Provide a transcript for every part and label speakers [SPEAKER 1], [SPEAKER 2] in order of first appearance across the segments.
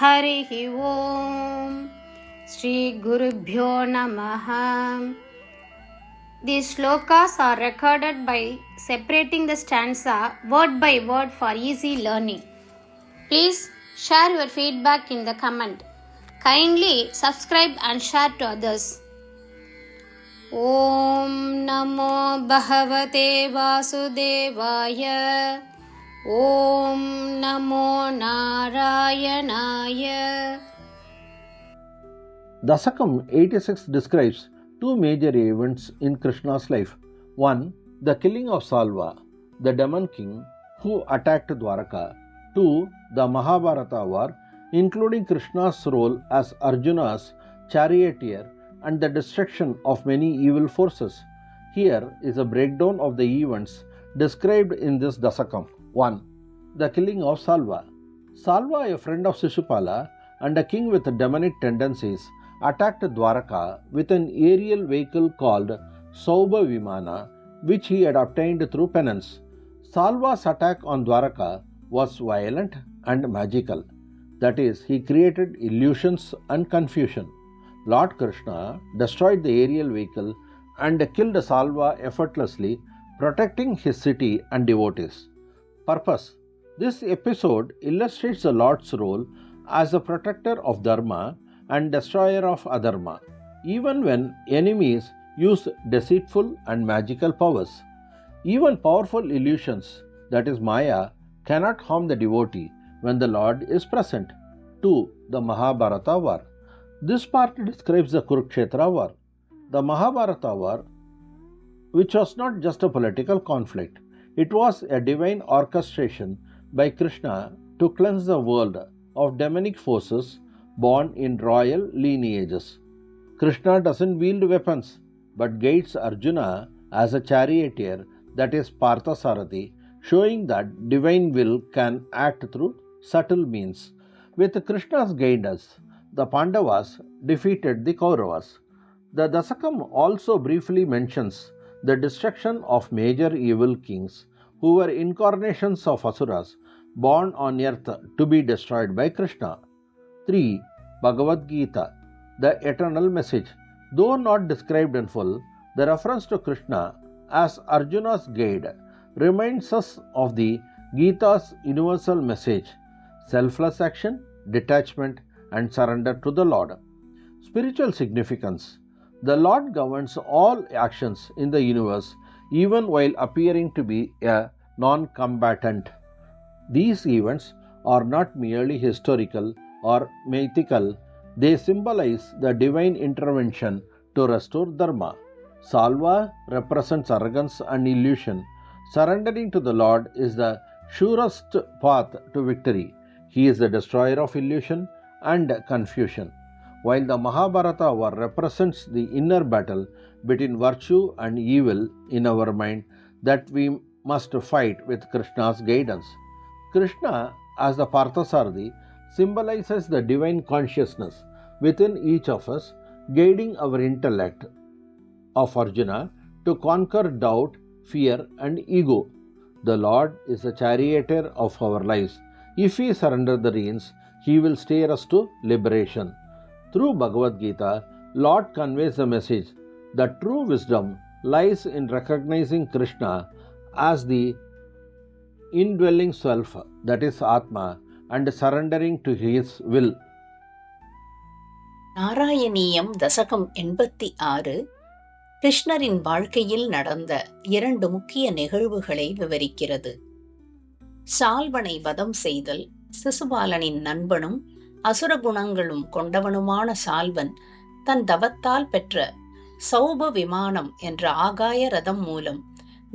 [SPEAKER 1] Harihi Om. Shri Gurubhyo Namaha. These shlokas are recorded by separating the stanza word by word for easy learning. Please share your feedback in the comment. Kindly subscribe and share to others. Om Namo Bhagavate Vasudevaya. Om Namo Narayanaya.
[SPEAKER 2] Dasakam 86 describes two major events in Krishna's life. One, the killing of Salva, the demon king who attacked Dwaraka. Two, the Mahabharata war, including Krishna's role as Arjuna's charioteer and the destruction of many evil forces. Here is a breakdown of the events described in this Dasakam. 1. The killing of Salva. Salva, a friend of Shishupala and a king with demonic tendencies, attacked Dwaraka with an aerial vehicle called Saubha Vimana, which he had obtained through penance. Salva's attack on Dwaraka was violent and magical. That is, he created illusions and confusion. Lord Krishna destroyed the aerial vehicle and killed Salva effortlessly, protecting his city and devotees. Purpose. This episode illustrates the Lord's role as a protector of Dharma and destroyer of Adharma, even when enemies use deceitful and magical powers. Even powerful illusions, that is Maya, cannot harm the devotee when the Lord is present. 2. The Mahabharata war. This part describes the Kurukshetra war. The Mahabharata war, which was not just a political conflict, it was a divine orchestration by Krishna to cleanse the world of demonic forces born in royal lineages. Krishna doesn't wield weapons but guides Arjuna as a charioteer, that is Parthasarathi, showing that divine will can act through subtle means. With Krishna's guidance, the Pandavas defeated the Kauravas. The Dasakam also briefly mentions the destruction of major evil kings who were incarnations of Asuras born on earth to be destroyed by Krishna. 3. Bhagavad Gita, the eternal message. Though not described in full, the reference to Krishna as Arjuna's guide reminds us of the Gita's universal message: selfless action, detachment, and surrender to the Lord. Spiritual significance. The Lord governs all actions in the universe even while appearing to be a non-combatant. These events are not merely historical or mythical, they symbolize the divine intervention to restore Dharma. Salva represents arrogance and illusion. Surrendering to the Lord is the surest path to victory. He is the destroyer of illusion and confusion, while the Mahabharata war represents the inner battle between virtue and evil in our mind that we must fight with Krishna's guidance. Krishna, as the Parthasarathi, symbolizes the divine consciousness within each of us, guiding our intellect of Arjuna to conquer doubt, fear, and ego. The Lord is the charioteer of our lives. If we surrender the reins, He will steer us to liberation. Through Bhagavad Gita, Lord conveys the message that true wisdom lies in recognizing Krishna as the indwelling self, that is Atma, and surrendering to His will.
[SPEAKER 3] நாராயணீயம் தசகம் 86 கிருஷ்ணரின் வாழ்க்கையில் நடந்த 2 முக்கிய நிகழ்வுகளை விவரிக்கிறது. சால்வனை வதம் செய்தல். சிசுபாலனின் நண்பனும் அசுர குணங்களும் கொண்டவனுமான சால்வன் தன் தவத்தால் பெற்ற சௌப விமானம் என்ற ஆகாய ரதம் மூலம்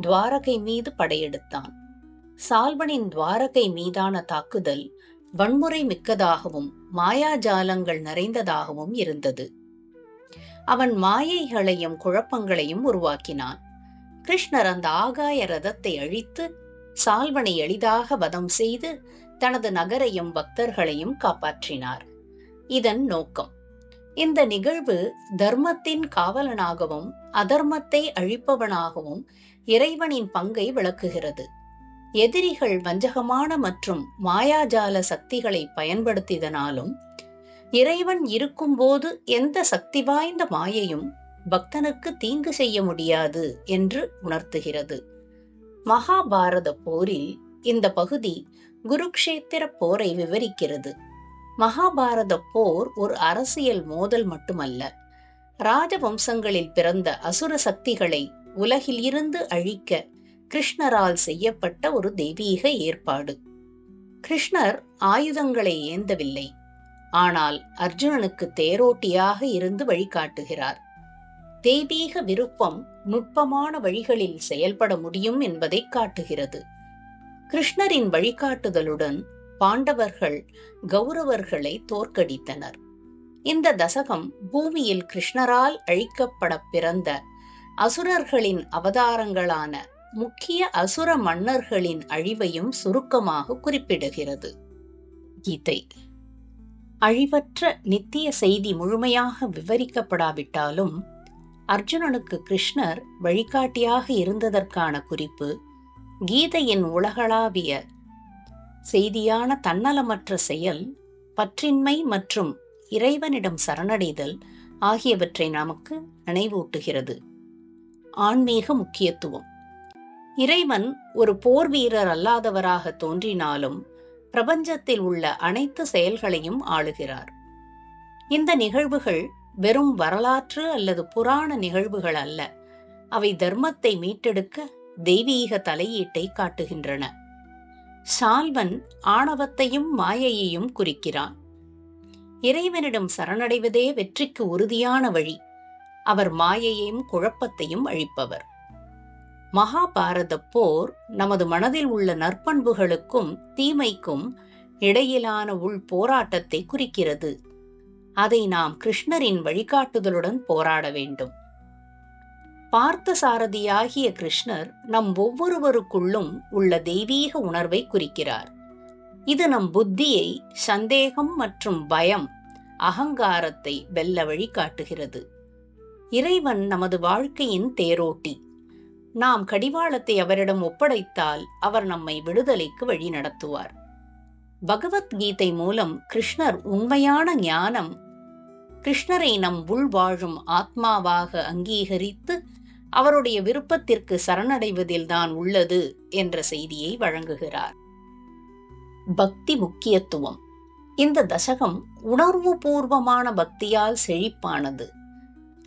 [SPEAKER 3] துவாரகை மீது படையெடுத்தான். சால்வனின் துவாரகை மீதான தாக்குதல் வன்முறை மிக்கதாகவும் மாயாஜாலங்கள் நிறைந்ததாகவும் இருந்தது. அவன் மாயைகளையும் குழப்பங்களையும் உருவாக்கினான். கிருஷ்ணர் அந்த ஆகாய ரதத்தை அழித்து சால்வனை எளிதாக வதம் செய்து தனது நகரையும் பக்தர்களையும் காப்பாற்றினார். இதன் நோக்கம், இந்த நிகழ்வு தர்மத்தின் காவலனாகவும் அதர்மத்தை அழிப்பவனாகவும் இறைவனின் பங்கை விளக்குகிறது. எதிரிகள் வஞ்சகமான மற்றும் மாயாஜால சக்திகளை பயன்படுத்தியதனாலும் இறைவன் இருக்கும்போது எந்த சக்தி வாய்ந்த மாயையும் பக்தனுக்கு தீங்கு செய்ய முடியாது என்று உணர்த்துகிறது. மகாபாரத போரில் இந்த பகுதி குருக்ஷேத்திர போரை விவரிக்கிறது. மகாபாரத போர் ஒரு அரசியல் மோதல் மட்டுமல்ல, ராஜவம்சங்களில் பிறந்த அசுர சக்திகளை உலகில் இருந்து அழிக்க கிருஷ்ணரால் செய்யப்பட்ட ஒரு தெய்வீக ஏற்பாடு. கிருஷ்ணர் ஆயுதங்களை ஏந்தவில்லை, ஆனால் அர்ஜுனனுக்கு தேரோட்டியாக இருந்து வழிகாட்டுகிறார். தெய்வீக விருப்பம் நுட்பமான வழிகளில் செயல்பட முடியும் என்பதை காட்டுகிறது. கிருஷ்ணரின் வழிகாட்டுதலுடன் பாண்டவர்கள் கௌரவர்களை தோற்கடித்தனர். இந்த தசகம் பூமியில் கிருஷ்ணரால் அழிக்கப்பட பிறந்த அசுரர்களின் அவதாரங்களான முக்கிய அசுர மன்னர்களின் அழிவையும் சுருக்கமாக குறிப்பிடுகிறது. கீதை அழிவற்ற நித்திய செய்தி முழுமையாக விவரிக்கப்படாவிட்டாலும் அர்ஜுனனுக்கு கிருஷ்ணர் வழிகாட்டியாக இருந்ததற்கான குறிப்பு கீதையின் உலகளாவிய செய்தியான தன்னலமற்ற செயல், பற்றின்மை மற்றும் இறைவனிடம் சரணடைதல் ஆகியவற்றை நமக்கு நினைவூட்டுகிறது. ஆன்மீக முக்கியத்துவம். இறைவன் ஒரு போர் வீரர் அல்லாதவராக தோன்றினாலும் பிரபஞ்சத்தில் உள்ள அனைத்து செயல்களையும் ஆளுகிறார். இந்த நிகழ்வுகள் வெறும் வரலாற்று அல்லது புராண நிகழ்வுகள் அல்ல, அவை தர்மத்தை மீட்டெடுக்க தெய்வீக தலையீட்டை காட்டுகின்றன. சால்வன் ஆணவத்தையும் மாயையையும் குறிக்கிறான். இறைவனிடம் சரணடைவதே வெற்றிக்கு உறுதியான வழி. அவர் மாயையையும் குழப்பத்தையும் அழிப்பவர். மகாபாரத போர் நமது மனதில் உள்ள நற்பண்புகளுக்கும் தீமைக்கும் இடையிலான உள் போராட்டத்தை குறிக்கிறது. அதை நாம் கிருஷ்ணரின் வழிகாட்டுதலுடன் போராட வேண்டும். பார்த்த சாரதியாகிய கிருஷ்ணர் நம் ஒவ்வொருவருக்குள்ளும் உள்ள தெய்வீக உணர்வை குறிக்கிறார். இது நம் புத்தியை சந்தேகம் மற்றும் பயம், அகங்காரத்தை வெல்ல வழிகாட்டுகிறது. இறைவன் நமது வாழ்க்கையின் தேரோட்டி. நாம் கடிவாளத்தை அவரிடம் ஒப்படைத்தால் அவர் நம்மை விடுதலைக்கு வழி நடத்துவார். பகவத்கீதை மூலம் கிருஷ்ணர் உண்மையான ஞானம், கிருஷ்ணரை நம் உள் வாழும் ஆத்மாவாக அங்கீகரித்து அவருடைய விருப்பத்திற்கு சரணடைவதில்தான் உள்ளது என்ற செய்தியை வழங்குகிறார். பக்தி முக்கியத்துவம். இந்த தசகம் உணர்வு பூர்வமான பக்தியால் செழிப்பானது.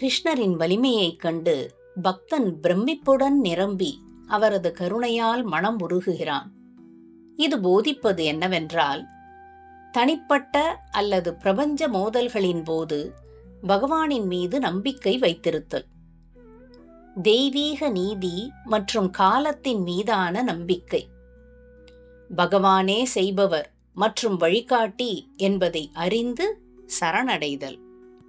[SPEAKER 3] கிருஷ்ணரின் வலிமையைக் கண்டு பக்தன் பிரமிப்புடன் நிரம்பி அவரது கருணையால் மனம் உருகுகிறான். இது போதிப்பது என்னவென்றால், தனிப்பட்ட அல்லது பிரபஞ்ச மோதல்களின் போது பகவானின் மீது நம்பிக்கை வைத்திருத்தல், தெய்வீக நீதி மற்றும் காலத்தின் மீதான நம்பிக்கை, பகவானே செய்பவர் மற்றும் வழிகாட்டி என்பதை அறிந்து சரணடைதல்.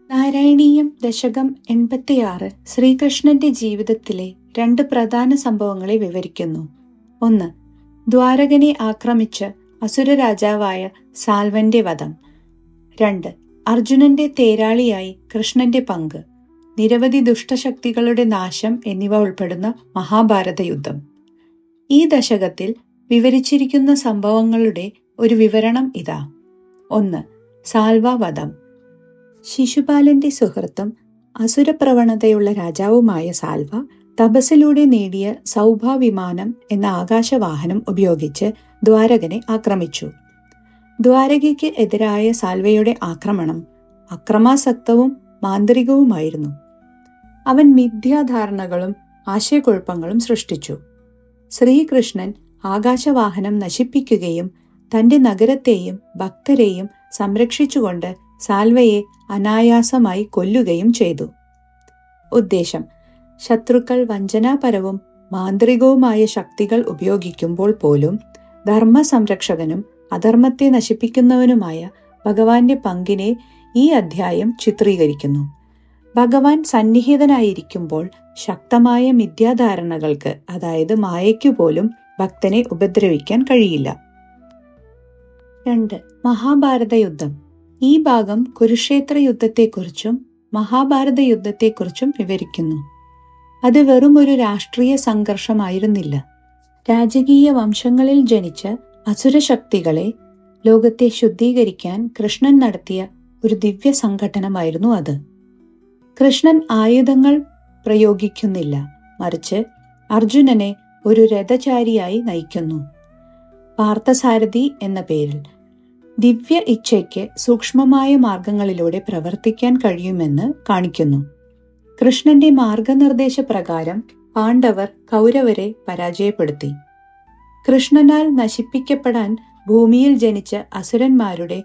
[SPEAKER 4] നാരായണീയം ദശകം 86 ശ്രീകൃഷ്ണന്റെ ജീവിതത്തിലെ 2 പ്രധാന സംഭവങ്ങളെ വിവരിക്കുന്നു. 1. ദ്വാരകനെ ആക്രമിച്ച് അസുര രാജാവായ സാൽവന്റെ വധം. 2. അർജുനന്റെ തേരാളിയായി കൃഷ്ണന്റെ പങ്ക്, നിരവധി ദുഷ്ടശക്തികളുടെ നാശം എന്നിവ ഉൾപ്പെടുന്ന മഹാഭാരത യുദ്ധം. ഈ ദശകത്തിൽ വിവരിച്ചിരിക്കുന്ന സംഭവങ്ങളുടെ ഒരു വിവരണം ഇതാ. 1. സാൽവ വധം. ശിശുപാലന്റെ സുഹൃത്തും അസുരപ്രവണതയുള്ള രാജാവുമായ സാൽവ തപസ്സിലൂടെ നേടിയ സൗഭാവിമാനം എന്ന ആകാശവാഹനം ഉപയോഗിച്ച് ദ്വാരകനെ ആക്രമിച്ചു. ദ്വാരകയ്ക്ക് എതിരായ സാൽവയുടെ ആക്രമണം അക്രമാസക്തവും മാന്ത്രികവുമായിരുന്നു. അവൻ മിഥ്യാധാരണകളും ആശയക്കുഴപ്പങ്ങളും സൃഷ്ടിച്ചു. ശ്രീകൃഷ്ണൻ ആകാശവാഹനം നശിപ്പിക്കുകയും തന്റെ നഗരത്തെയും ഭക്തരെയും സംരക്ഷിച്ചുകൊണ്ട് സാൽവയെ അനായാസമായി കൊല്ലുകയും ചെയ്തു. ഉദ്ദേശം: ശത്രുക്കൾ വഞ്ചനാപരവും മാന്ത്രികവുമായ ശക്തികൾ ഉപയോഗിക്കുമ്പോൾ പോലും ധർമ്മസംരക്ഷകനും അധർമ്മത്തെ നശിപ്പിക്കുന്നവനുമായ ഭഗവാന്റെ പങ്കിനെ ഈ അധ്യായം ചിത്രീകരിക്കുന്നു. ഭഗവാൻ സന്നിഹിതനായിരിക്കുമ്പോൾ ശക്തമായ മിഥ്യാധാരണകൾക്ക്, അതായത് മായയ്ക്കു പോലും ഭക്തനെ ഉപദ്രവിക്കാൻ കഴിയില്ല. 2. മഹാഭാരത യുദ്ധം. ഈ ഭാഗം കുരുക്ഷേത്ര യുദ്ധത്തെക്കുറിച്ചും മഹാഭാരത യുദ്ധത്തെക്കുറിച്ചും വിവരിക്കുന്നു. അത് വെറും ഒരു രാഷ്ട്രീയ സംഘർഷമായിരുന്നില്ല. രാജകീയ വംശങ്ങളിൽ ജനിച്ച അസുരശക്തികളെ ലോകത്തെ ശുദ്ധീകരിക്കാൻ കൃഷ്ണൻ നടത്തിയ ഒരു ദിവ്യ സംഘടനമായിരുന്നു അത്. കൃഷ്ണൻ ആയുധങ്ങൾ പ്രയോഗിക്കുന്നില്ല, മറിച്ച് അർജുനനെ ഒരു രഥചാരിയായി നയിക്കുന്നു. പാർത്ഥസാരഥി എന്ന പേരിൽ ദിവ്യ ഇച്ഛയ്ക്ക് സൂക്ഷ്മമായ മാർഗങ്ങളിലൂടെ പ്രവർത്തിക്കാൻ കഴിയുമെന്ന് കാണിക്കുന്നു. കൃഷ്ണന്റെ മാർഗനിർദ്ദേശപ്രകാരം പാണ്ഡവർ കൗരവരെ പരാജയപ്പെടുത്തി. കൃഷ്ണനാൽ നശിപ്പിക്കപ്പെടാൻ ഭൂമിയിൽ ജനിച്ച അസുരന്മാരുടെ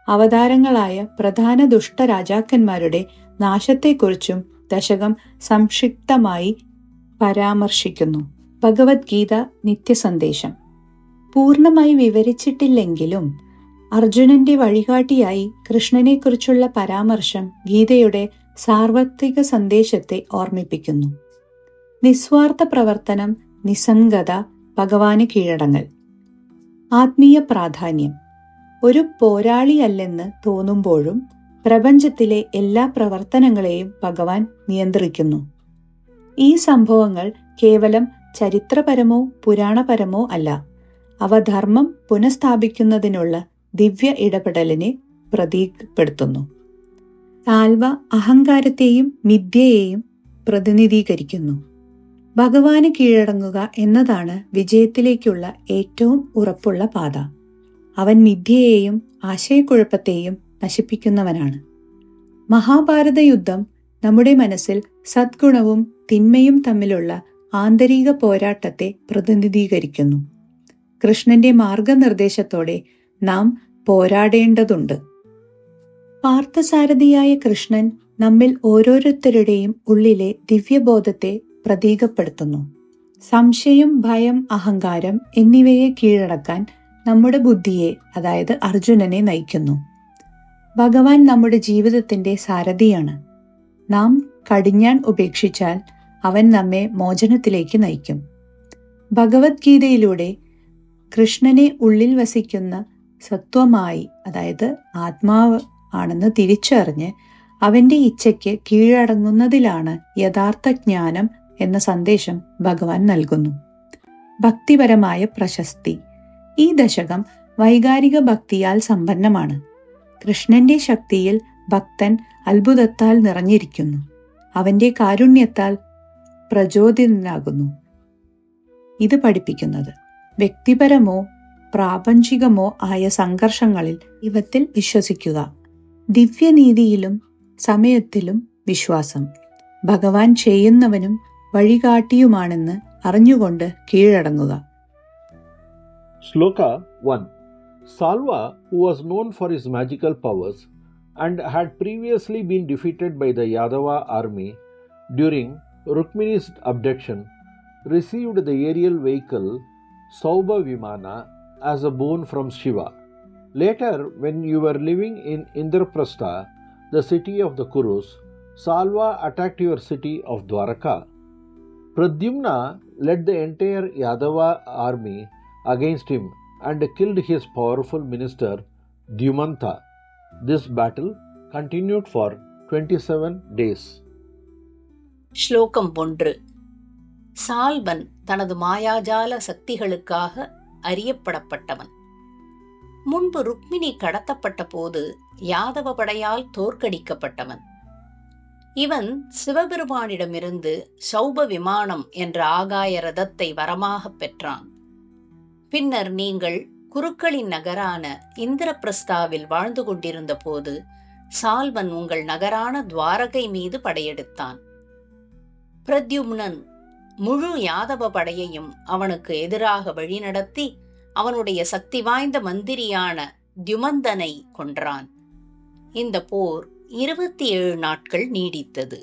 [SPEAKER 4] അവതാരങ്ങളായ പ്രധാന ദുഷ്ടരാജാക്കന്മാരുടെ നാശത്തെക്കുറിച്ചും ദശകം സംക്ഷിപ്തമായി പരാമർശിക്കുന്നു. ഭഗവത്ഗീത നിത്യസന്ദേശം പൂർണ്ണമായി വിവരിച്ചിട്ടില്ലെങ്കിലും അർജുനന്റെ വഴികാട്ടിയായി കൃഷ്ണനെക്കുറിച്ചുള്ള പരാമർശം ഗീതയുടെ സാർവത്രിക സന്ദേശത്തെ ഓർമ്മിപ്പിക്കുന്നു. നിസ്വാർത്ഥ പ്രവർത്തനം, നിസ്സംഗത, ഭഗവാന് കീഴടങ്ങൽ. ആത്മീയ പ്രാധാന്യം. ഒരു പോരാളിയല്ലെന്ന് തോന്നുമ്പോഴും പ്രപഞ്ചത്തിലെ എല്ലാ പ്രവർത്തനങ്ങളെയും ഭഗവാൻ നിയന്ത്രിക്കുന്നു. ഈ സംഭവങ്ങൾ കേവലം ചരിത്രപരമോ പുരാണപരമോ അല്ല, അവ ധർമ്മം പുനഃസ്ഥാപിക്കുന്നതിനുള്ള ദിവ്യ ഇടപെടലിനെ പ്രതീകപ്പെടുത്തുന്നു. സാൽവ അഹങ്കാരത്തെയും മിഥ്യയെയും പ്രതിനിധീകരിക്കുന്നു. ഭഗവാന് കീഴടങ്ങുക എന്നതാണ് വിജയത്തിലേക്കുള്ള ഏറ്റവും ഉറപ്പുള്ള പാത. അവൻ മിഥ്യയെയും ആശയക്കുഴപ്പത്തെയും നശിപ്പിക്കുന്നവനാണ്. മഹാഭാരത യുദ്ധം നമ്മുടെ മനസ്സിൽ സദ്ഗുണവും തിന്മയും തമ്മിലുള്ള ആന്തരിക പോരാട്ടത്തെ പ്രതിനിധീകരിക്കുന്നു. കൃഷ്ണന്റെ മാർഗനിർദ്ദേശത്തോടെ നാം പോരാടേണ്ടതുണ്ട്. പാർത്ഥസാരഥിയായ കൃഷ്ണൻ നമ്മിൽ ഓരോരുത്തരുടെയും ഉള്ളിലെ ദിവ്യബോധത്തെ പ്രതീകപ്പെടുത്തുന്നു. സംശയം, ഭയം, അഹങ്കാരം എന്നിവയെ കീഴടക്കാൻ നമ്മുടെ ബുദ്ധിയെ, അതായത് അർജുനനെ നയിക്കുന്നു. ഭഗവാൻ നമ്മുടെ ജീവിതത്തിന്റെ സാരഥിയാണ്. നാം കടിഞ്ഞാൺ ഉപേക്ഷിച്ചാൽ അവൻ നമ്മെ മോചനത്തിലേക്ക് നയിക്കും. ഭഗവത്ഗീതയിലൂടെ കൃഷ്ണനെ ഉള്ളിൽ വസിക്കുന്ന സത്വമായി, അതായത് ആത്മാവ് ആണെന്ന് തിരിച്ചറിഞ്ഞ് അവന്റെ ഇച്ഛയ്ക്ക് കീഴടങ്ങുന്നതിലാണ് യഥാർത്ഥ ജ്ഞാനം എന്ന സന്ദേശം ഭഗവാൻ നൽകുന്നു. ഭക്തിപരമായ പ്രശസ്തി. ഈ ദശകം വൈകാരിക ഭക്തിയാൽ സമ്പന്നമാണ്. കൃഷ്ണന്റെ ശക്തിയിൽ ഭക്തൻ അത്ഭുതത്താൽ നിറഞ്ഞിരിക്കുന്നു. അവന്റെ കാരുണ്യത്താൽ പ്രചോദിതനാകുന്നു. ഇത് പഠിപ്പിക്കുന്നത് വ്യക്തിപരമോ പ്രാപഞ്ചികമോ ആയ സംഘർഷങ്ങളിൽ ദൈവത്തിൽ വിശ്വസിക്കുക. ദിവ്യനീതിയിലും സമയത്തിലും വിശ്വാസം. ഭഗവാൻ ചെയ്യുന്നവനും വഴികാട്ടിയുമാണെന്ന് അറിഞ്ഞുകൊണ്ട് കീഴടങ്ങുക.
[SPEAKER 2] Sloka 1. Salva, who was known for his magical powers and had previously been defeated by the Yadava army during Rukmini's abduction, received the aerial vehicle Saubha Vimana as a boon from Shiva. Later, when you were living in Indraprastha, the city of the Kurus, Salva attacked your city of Dwaraka. Pradyumna led the entire Yadava army against him and killed his powerful minister Dyumantha. This battle continued for 27 days.
[SPEAKER 3] ஸ்லோகம் 1. சால்வன் தனது மாயாஜால சக்திகளுக்காக அறியப்படப்பட்டவன். முன்பு ருக்மிணி கடத்தப்பட்ட போது யாதவ படையால் தோற்கடிக்கப்பட்டவன். இவன் சிவபெருமானிடமிருந்து சௌப விமானம் என்ற ஆகாய ரதத்தை வரமாக பெற்றான். பின்னர் நீங்கள் குருக்களின் நகரான இந்திரபிரஸ்தாவில் வாழ்ந்து கொண்டிருந்த போது சால்வன் உங்கள் நகரான துவாரகை மீது படையெடுத்தான். பிரத்யும்னன் முழு யாதவ படையையும் அவனுக்கு எதிராக வழிநடத்தி அவனுடைய சக்தி வாய்ந்த மந்திரியான தியுமந்தனை கொன்றான். இந்த போர் 27 നാட்கள் നീടിത്തത്.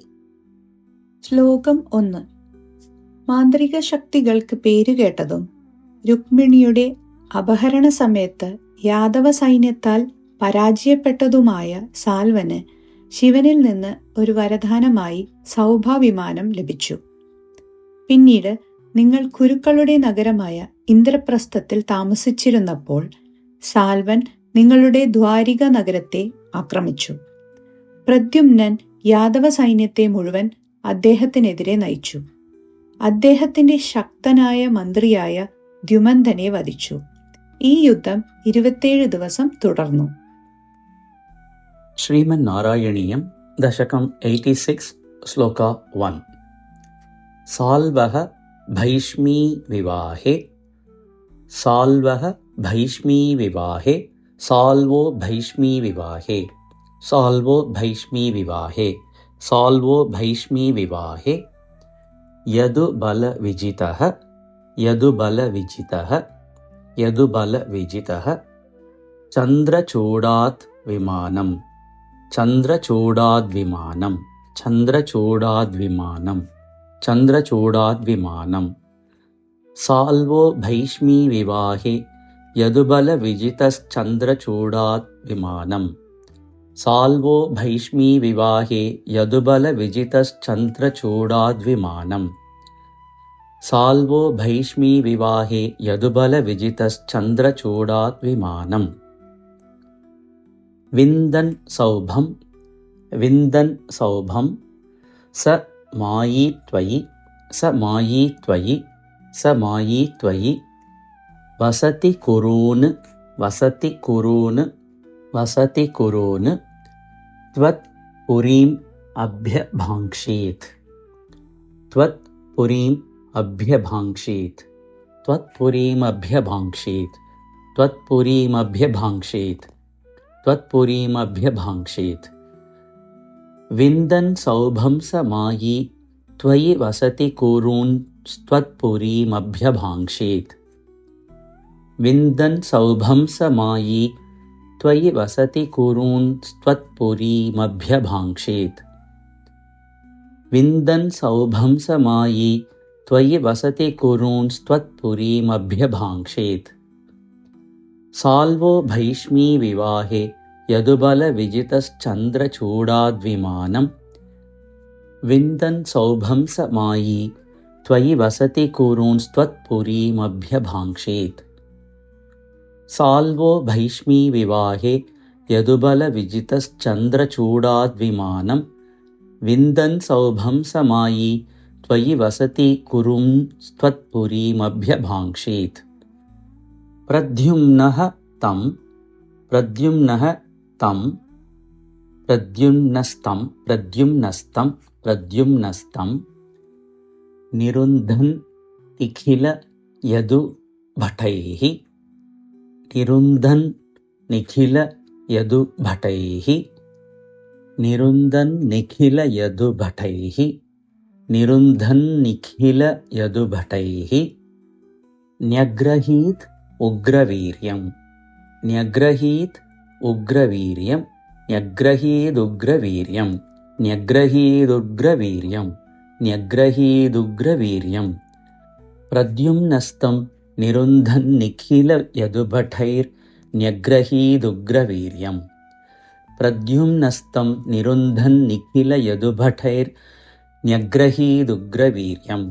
[SPEAKER 4] ശ്ലോകം 1. മാന്ത്രിക ശക്തികൾക്ക് പേരുകേട്ടതും രുക്മിണിയുടെ അപഹരണ സമയത്ത് യാദവ സൈന്യത്താൽ പരാജയപ്പെട്ടതുമായ സാൽവന് ശിവനിൽ നിന്ന് ഒരു വരദാനമായി സൗഭാവിമാനം ലഭിച്ചു. പിന്നീട് നിങ്ങൾ കുരുക്കളുടെ നഗരമായ ഇന്ദ്രപ്രസ്ഥത്തിൽ താമസിച്ചിരുന്നപ്പോൾ സാൽവൻ നിങ്ങളുടെ ദ്വാരിക നഗരത്തെ ആക്രമിച്ചു. പ്രദ്യുമ്നൻ യാദവ സൈന്യത്തെ മുഴുവൻ അദ്ദേഹത്തിനെതിരെ നയിച്ചു. അദ്ദേഹത്തിന്റെ ശക്തനായ മന്ത്രിയായ ദ്യുമന്തനെ വധിച്ചു. ഈ യുദ്ധം 27 ദിവസം തുടർന്നു.
[SPEAKER 5] ശ്രീമന്നാരായണീയം ദശകം 86 ശ്ലോക 1. സാൽവഃ ഭൈഷ്മീ വിവാഹേ സാൽവഃ ഭൈഷ്മീ വിവാഹേ സാൽവോ ഭൈഷ്മീ വിവാഹേ സാൽവോ ഭൈഷ്മീ വിവാഹേ സാൽവോ ഭൈഷ്മീ വിവാഹേ യദുബലവിജിതഃ യദുബലവിജിതഃ യദുബലവിജിതഃ ചന്ദ്രചൂഡാത് വിമാനം ചന്ദ്രചൂഡാത് വിമാനം ചന്ദ്രചൂഡാത് വിമാനം ചന്ദ്രചൂഡാത് വിമാനം സാൽവോ ഭൈഷ്മീ വിവാഹേ യദുബലവിജിതശ്ചന്ദ്രചൂഡാത് വിമാനം സാൽവോ ഭൈഷ്മീ വിവാഹേ യദുബലവിജിതശ്ചന്ദ്രചൂഡാത് വിമാനം സാൽവോ ഭൈഷ്മീ വിവാഹേ യദുബലവിജിതശ്ചന്ദ്രചൂഡാത് വിമാനം. വിന്ദൻ സൗഭം വിന്ദൻ സൗഭം സ മായീ ത്വയി സ മായീ ത്വയി സ മായീ ത്വയി വസതി കുരൂന് വസതി കുരൂന് വസതി കുരൂന് ത്വത് പുരീം അഭ്യഭാങ്ക്ഷീത് ത്വത് പുരീം അഭ്യഭാങ്ക്ഷീത് ത്വത് പുരീം അഭ്യഭാങ്ക്ഷീത് ത്വത് പുരീം അഭ്യഭാങ്ക്ഷീത് ത്വത് പുരീം അഭ്യഭാങ്ക്ഷീത്. വിന്ദൻ സൗഭം സ മായീ ത്വയി വസതി കുരൂൻ ത്വത് പുരീം അഭ്യഭാങ്ക്ഷീത് വിന്ദൻ സൗഭം സ മായീ ത്വയി വസതി കുരൂൻ ത്വത് പുരീം അഭ്യഭാങ്ക്ഷീത് വിന്ദൻ സൗഭം സ മായീ ത്വയി വസതി കുരൂൻ ത്വത് പുരീം അഭ്യഭാങ്ക്ഷീത്. സാൽവോ ഭൈഷ്മീ വിവാഹേ യദുബലവിജിതശ്ചന്ദ്രചൂഡാത് വിമാനം വിന്ദൻ സൗഭം സ മായീ ത്വയി വസതി കുരൂൻ ത്വത് പുരീം അഭ്യഭാങ്ക്ഷീത്. സാൽവോ ഭൈഷ്മീ വിവാഹേ യദുബലവിജിതശ്ചന്ദ്രചൂഡാത് വിമാനം വിന്ദൻ സൗഭം സ മായീ ത്വയി വസതി കുരൂൻ ത്വത് പുരീം അഭ്യഭാങ്ക്ഷീത്. പ്രദ്യുമ്നഃ തം പ്രദ്യുമ്നഃ തം പ്രദ്യുമ്നസ്തം പ്രദ്യുമ്നസ്തം പ്രദ്യുമ്നസ്തം നിരുന്ധൻ നിഖില യദുഭടൈഃ നിരുന്ധൻ നിഖില യദുഭടൈഃ നിരുന്ധൻ നിഖില യദുഭടൈഃ നിരുന്ധൻ നിഖില യദുഭടൈഃ ന്യഗ്രഹീത് ഉഗ്രവീര്യം ന്യഗ്രഹീത് ഉഗ്രവീര്യം ന്യഗ്രഹീദുഗ്രവീര്യം ന്യഗ്രഹീദുഗ്രവീര്യം ന്യഗ്രഹീദുഗ്രവീര്യം. പ്രദ്യുമ്നസ്തം നിരുന്ധൻ നിഖില യദുഭടൈർ ന്യഗ്രഹീദുഗ്രവീര്യം പ്രദ്യുമ്നസ്തം നിരുന്ധൻ നിഖില യദുഭടൈർ ന്യഗ്രഹീദുഗ്രവീര്യം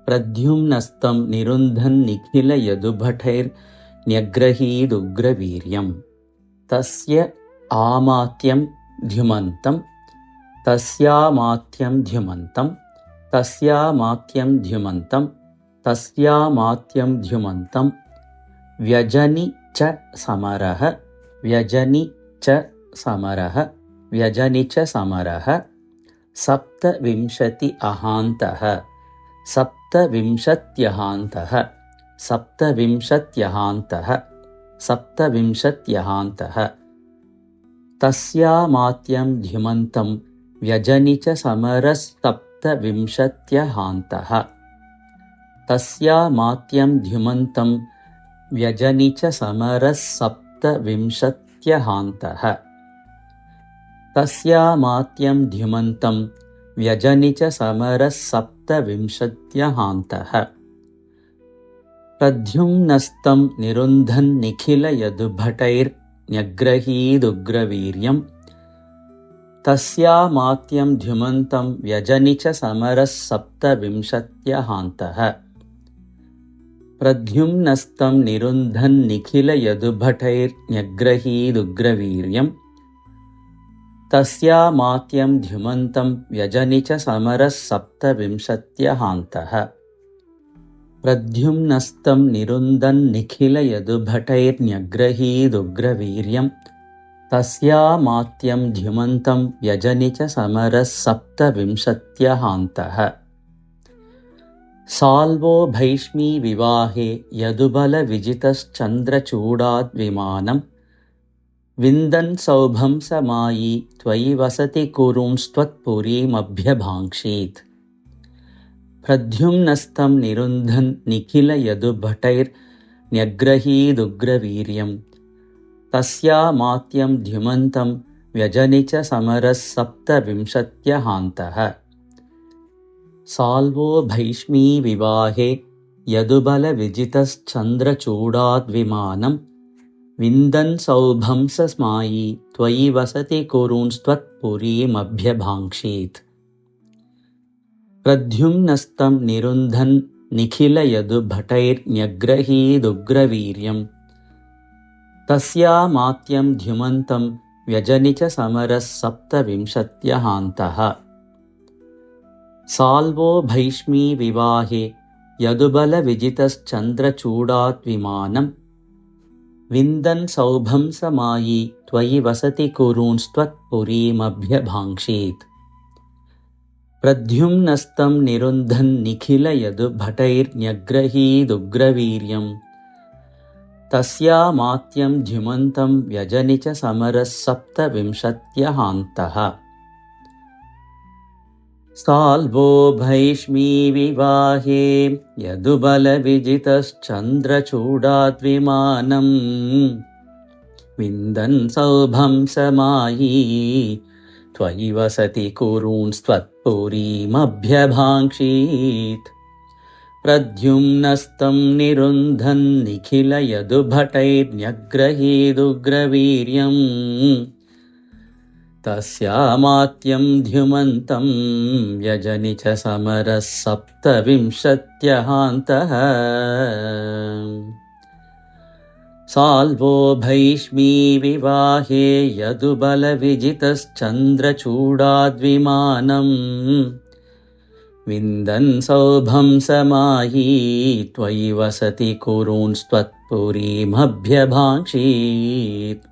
[SPEAKER 5] പ്രദ്യുമ്നസ്തം നിരുന്ധൻ നിഖില യദുഭടൈർ ന്യഗ്രഹീദുഗ്രവീര്യം. തസ്യ ആമാത്യം ദ്യുമന്തം തസ്യാമാത്യം ദ്യുമന്തം തസ്യാമാത്യം ദ്യുമന്തം തസ്യാമാത്യം ദ്യുമന്തം വ്യജനി ച സമരഃ വ്യജനി ച സമരഃ വ്യജനി ച സമരഃ സപ്തവിംശതി അഹാന്തഃ സപ്തവിംശത്യഹാന്തഃ സപ്തവിംശത്യഹാന്തഃ സപ്തവിംശത്യഹാന്തഃ. തസ്യാമാത്യം ദ്യുമന്തം വ്യജനി ച സമരഃസപ്തവിംശത്യഹാന്തഃ തസ്യാമാത്യം ദ്യുമന്തം വ്യജനി ച സമരഃസപ്തവിംശത്യഹാന്തഃ തസ്യാമാത്യം ദ്യുമന്തം വ്യജനി ച സമരഃസപ്തവിംശത്യഹാന്തഃ. പ്രദ്യുമ്നസ്തം നിരുന്ധൻ നിഖില യദുഭടൈർ ന്യഗ്രഹീദുഗ്രവീര്യം തസ്യാമാത്യം ദ്യുമന്തം വ്യജനി ച സമരഃസപ്തവിംശത്യഹാന്തഃ. പ്രദ്യുമ്നസ്തം നിരുന്ധൻ നിഖില യദുഭടൈർ ന്യഗ്രഹീദുഗ്രവീര്യം തസ്യാമാത്യം ദ്യുമന്തം വ്യജനി ച സമരഃസപ്തവിംശത്യഹാന്തഃ. प्रद्युम्नस्तं निरुन्धन्निखिलयदुभटैर्न्यग्रहीदुग्रवीर्यं तस्यामात्यं द्युमन्तं व्यजनि च समरः सप्तविंशत्यहान्तः। साल्वो भैष्मी विवाहे यदुबलविजितश्चन्द्रचूडाद्विमानं विन्दन् सौभं समायी त्वयि वसति कुरूंस्त्वत्पुरीमभ्यभाङ्क्षीत्। प्रद्युम्नस्तं निरुन्धन् निखिलयदुभटैर्न्यग्रहीदुग्रवीर्यं तस्यामात्यं द्युमन्तं व्यजनि च समरः सप्तविंशत्यहान्तः। साल्वो भैष्मी विवाहे यदुबलविजितश्चन्द्रचूडाद्विमानं विन्दन् सौभं समायी त्वयि वसति कुरूंस्त्वत्पुरीमभ्यभाङ्क्षीत्। प्रद्युम्नस्तं निरुन्धन् निखिलयदुभटैर्न्यग्रहीदुग्रवीर्यं तस्यामात्यं द्युमन्तं व्यजनि च समरः सप्तविंशत्यहान्तः। साल्वो भैष्मी विवाहे यदुबलविजितश्चन्द्रचूडाद्विमानं विन्दन् सौभं समायी त्वयि वसति कुरूंस्त्वत्पुरीमभ्यभाङ्क्षीत्। प्रद्युम्नस्तं निरुन्धन् निखिलयदुभटैर्न्यग्रहीदुग्रवीर्यं तस्यामात्यं द्युमन्तं व्यजनि च समरः सप्तविंशत्यहान्तः। साल्वो भैष्मी विवाहे यदुबलविजितश्चन्द्रचूडाद्विमानं विन्दन् सौभं समायी त्वयि वसति कुरूंस्त्वत्पुरीमभ्यभाङ्क्षीत्। प्रद्युम्नस्तं निरुन्धन् निखिलयदुभटैर्न्यग्रहीदुग्रवीर्यं तस्यामात्यं द्युमन्तं व्यजनि च समरः सप्तविंशत्यहान्तः। साल्वो भैष्मी विवाहे यदुबलविजितश्चन्द्रचूडाद्विमानं विन्दन् सौभं समायी त्वयि वसति कुरूंस्त्वत्पुरीमभ्यभाङ्क्षीत्।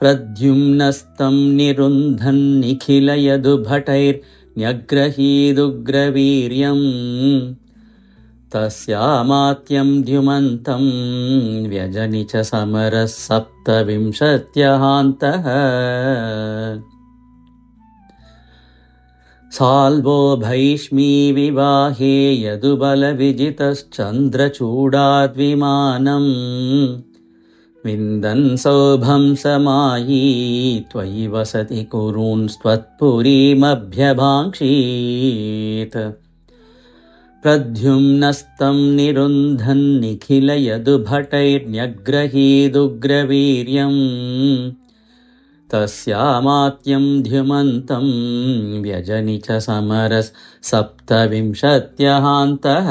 [SPEAKER 5] प्रद्युम्नस्तं निरुन्धन् निखिलयदुभटैर्न्यग्रहीदुग्रवीर्यं तस्यामात्यं द्युमन्तं व्यजनि च समरः सप्तविंशत्यहान्तः। साल्वो भैष्मी विवाहे यदुबलविजितश्चन्द्रचूडाद्विमानं विन्दन् सौभं समायी त्वयि वसति कुरूंस्त्वत्पुरीमभ्यभाङ्क्षीत्। प्रद्युम्नस्तं निरुन्धन् निखिलयदुभटैर्न्यग्रहीदुग्रवीर्यं तस्यामात्यं द्युमन्तं व्यजनि च समरः सप्तविंशत्यहान्तः।